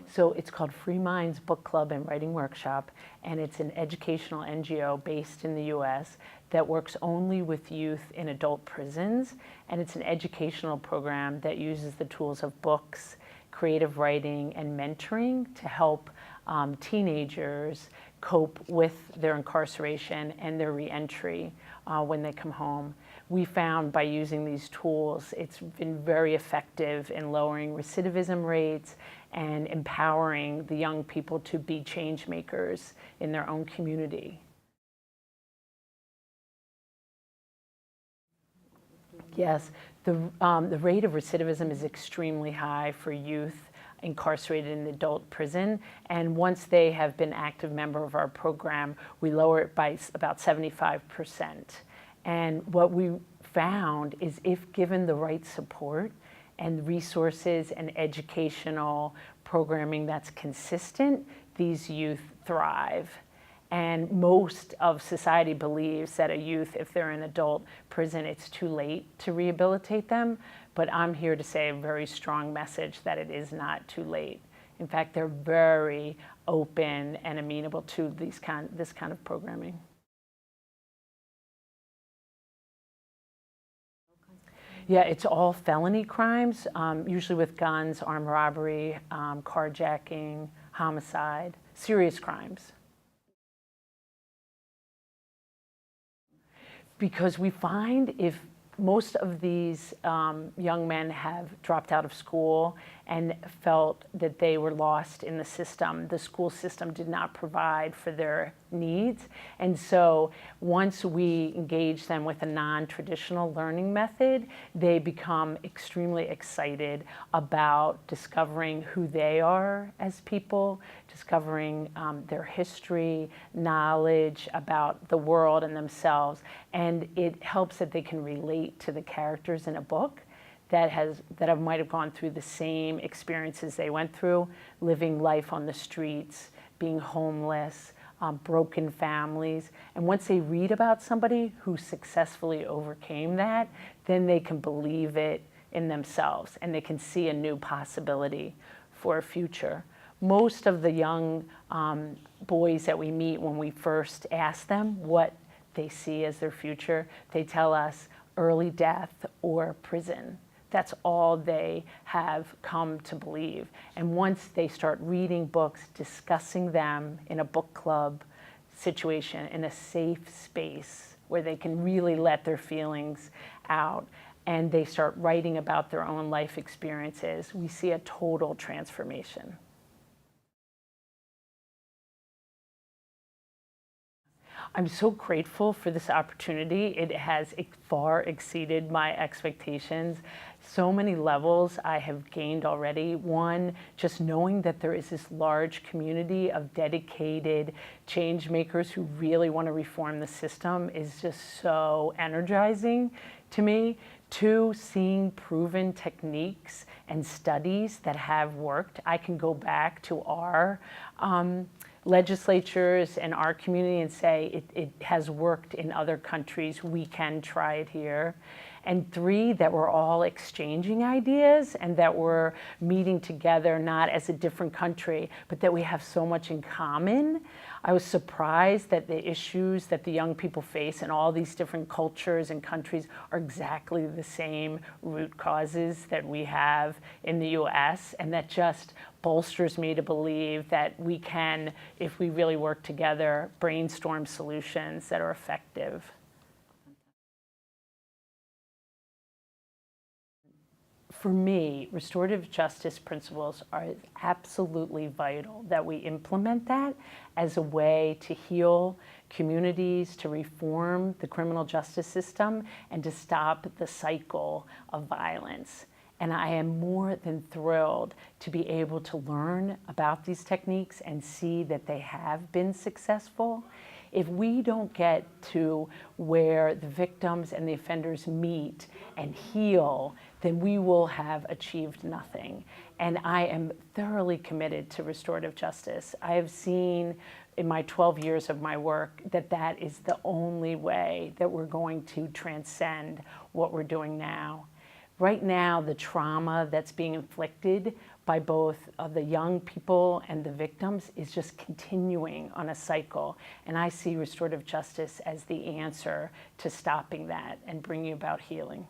So it's called Free Minds Book Club and Writing Workshop, and it's an educational NGO based in the US that works only with youth in adult prisons, and it's an educational program that uses the tools of books, creative writing, and mentoring to help teenagers cope with their incarceration and their reentry when they come home. We found by using these tools, it's been very effective in lowering recidivism rates and empowering the young people to be change makers in their own community. Yes, the rate of recidivism is extremely high for youth incarcerated in adult prison, and once they have been active member of our program, we lower it by about 75%. And what we found is if given the right support and resources and educational programming that's consistent, these youth thrive. And most of society believes that a youth, if they're in adult prison, it's too late to rehabilitate them. But I'm here to say a very strong message that it is not too late. In fact, they're very open and amenable to this kind of programming. Yeah, it's all felony crimes, usually with guns, armed robbery, carjacking, homicide, serious crimes. Because we find if most of these young men have dropped out of school and felt that they were lost in the system. The school system did not provide for their needs. And so once we engage them with a non-traditional learning method, they become extremely excited about discovering who they are as people, discovering their history, knowledge about the world and themselves. And it helps that they can relate to the characters in a book that might have gone through the same experiences they went through, living life on the streets, being homeless, broken families. And once they read about somebody who successfully overcame that, then they can believe it in themselves and they can see a new possibility for a future. Most of the young boys that we meet, when we first ask them what they see as their future, they tell us early death or prison. That's all they have come to believe. And once they start reading books, discussing them in a book club situation, in a safe space where they can really let their feelings out, and they start writing about their own life experiences, we see a total transformation. I'm so grateful for this opportunity. It has far exceeded my expectations. So many levels I have gained already. One, just knowing that there is this large community of dedicated change makers who really want to reform the system is just so energizing to me. Two, seeing proven techniques and studies that have worked. I can go back to our legislatures and our community and say it has worked in other countries, we can try it here. And three, that we're all exchanging ideas and that we're meeting together not as a different country, but that we have so much in common. I was surprised that the issues that the young people face in all these different cultures and countries are exactly the same root causes that we have in the US, and that just bolsters me to believe that we can, if we really work together, brainstorm solutions that are effective. For me, restorative justice principles are absolutely vital that we implement that as a way to heal communities, to reform the criminal justice system, and to stop the cycle of violence. And I am more than thrilled to be able to learn about these techniques and see that they have been successful. If we don't get to where the victims and the offenders meet and heal, then we will have achieved nothing. And I am thoroughly committed to restorative justice. I have seen in my 12 years of my work that that is the only way that we're going to transcend what we're doing now. right now the trauma that's being inflicted by both of the young people and the victims is just continuing on a cycle. And I see restorative justice as the answer to stopping that and bringing about healing.